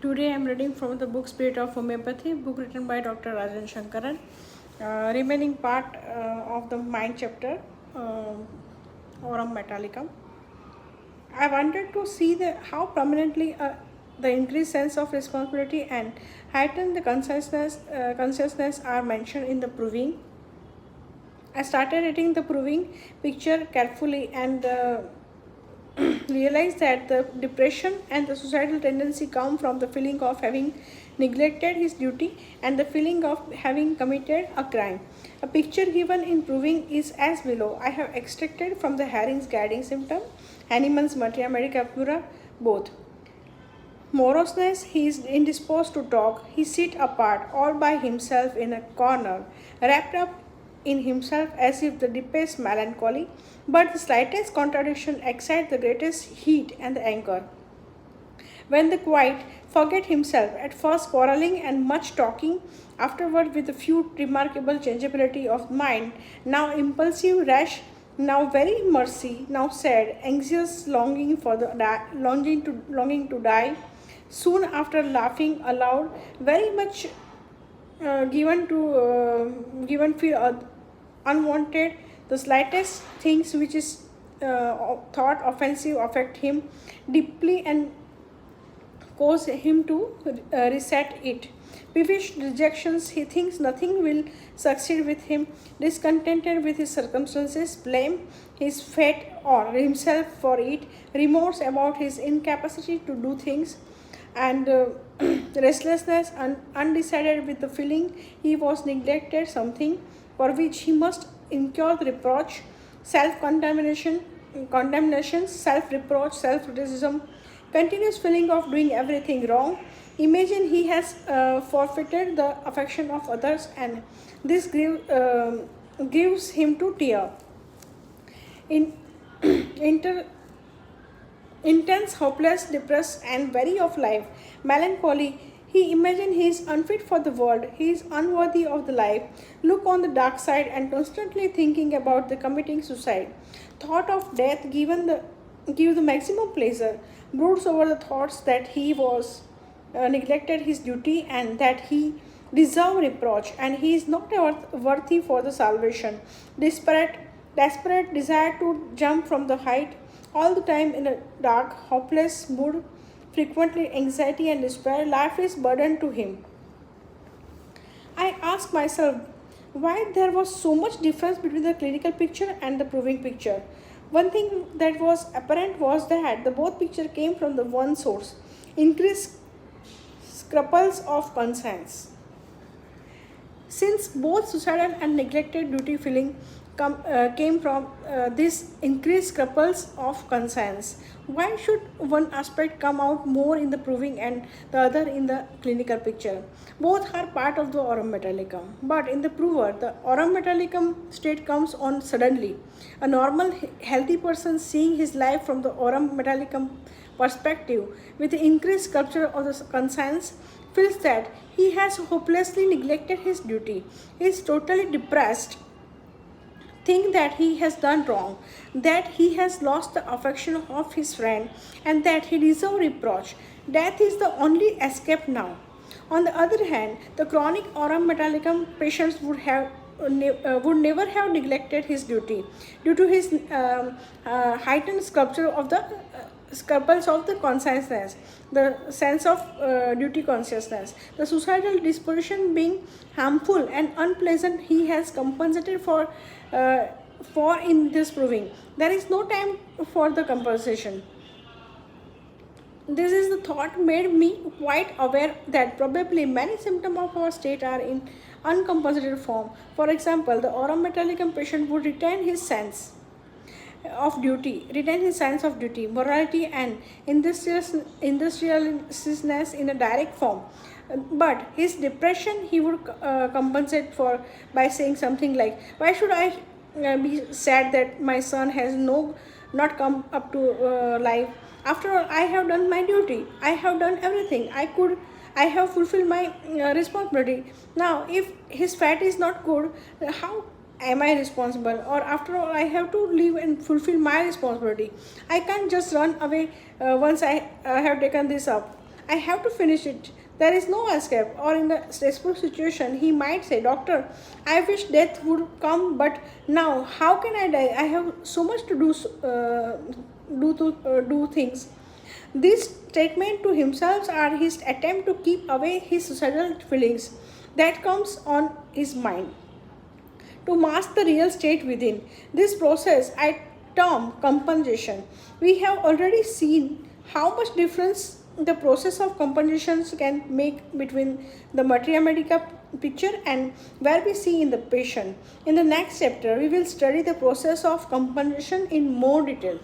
Today I am reading from the book Spirit of Homeopathy, book written by Dr.Rajan Sankaran, remaining part of the mind chapter, Aurum metalicum. I wanted to see how prominently the increased sense of responsibility and heightened the consciousness are mentioned in the proving. I started reading the proving picture carefully and realized that the depression and the suicidal tendency come from the feeling of having neglected his duty and the feeling of having committed a crime. A picture given in proving is as below. I have extracted from the Herring's guiding symptom, Hahnemann's Materia Medica Pura, both. Moroseness, he is indisposed to talk. He sit apart, all by himself in a corner, wrapped up in himself as if the deepest melancholy, but the slightest contradiction excites the greatest heat and anger. When the quiet forget himself, at first quarreling and much talking, afterward with a few remarkable changeability of mind, now impulsive, rash, now very mercy, now sad, anxious, longing for the longing to die, soon after laughing aloud, very much given feel unwanted. The slightest things which is thought offensive affect him deeply and cause him to reset it. Peevish rejections, he thinks nothing will succeed with him. Discontented with his circumstances, blame his fate or himself for it. Remorse about his incapacity to do things, and restlessness and undecided with the feeling he was neglected something for which he must incur the reproach, condemnation, self-reproach, self-criticism, continuous feeling of doing everything wrong. Imagine he has forfeited the affection of others, and this gives him to tear. In intense, hopeless, depressed, and weary of life, melancholy, he imagines he is unfit for the world, he is unworthy of the life, look on the dark side and constantly thinking about the committing suicide. Thought of death give the maximum pleasure, broods over the thoughts that he was neglected his duty and that he deserved reproach and he is not worthy for the salvation. Desperate desire to jump from the height, all the time in a dark, hopeless mood, frequently anxiety and despair, life is burden to him. I ask myself why there was so much difference between the clinical picture and the proving picture. One thing that was apparent was that the both picture came from the one source, increased scruples of conscience. Since both suicidal and neglected duty feeling came from this increased scruples of conscience, why should one aspect come out more in the proving and the other in the clinical picture? Both are part of the aurum metallicum, but in the prover, the aurum metallicum state comes on suddenly. A normal, healthy person seeing his life from the aurum metallicum perspective with the increased sculpture of the conscience feels that he has hopelessly neglected his duty. He is totally depressed, think that he has done wrong, that he has lost the affection of his friend, and that he deserves reproach. Death is the only escape now. On the other hand, the chronic aurum metallicum patients would never have neglected his duty due to his heightened sculpture of the scruples of the consciousness, the sense of duty consciousness. The suicidal disposition being harmful and unpleasant, he has compensated for in this proving. There is no time for the compensation. This is the thought made me quite aware that probably many symptoms of our state are in uncompensated form. For example, the aurum metallicum patient would retain his sense of duty, morality, and industriousness in a direct form. But his depression he would compensate for by saying something like, "Why should I be sad that my son has not come up to life? After all, I have done my duty. I have done everything I could. I have fulfilled my responsibility. Now, if his fate is not good, how am I responsible? Or after all, I have to live and fulfill my responsibility. I can't just run away once I have taken this up. I have to finish it. There is no escape. Or in a stressful situation, he might say, Doctor, I wish death would come, but now how can I die? I have so much to do things. These statements to himself are his attempt to keep away his suicidal feelings that comes on his mind to mask the real state within. This process I term compensation. We have already seen how much difference the process of compensations can make between the materia medica picture and where we see in the patient. In the next chapter, we will study the process of compensation in more detail.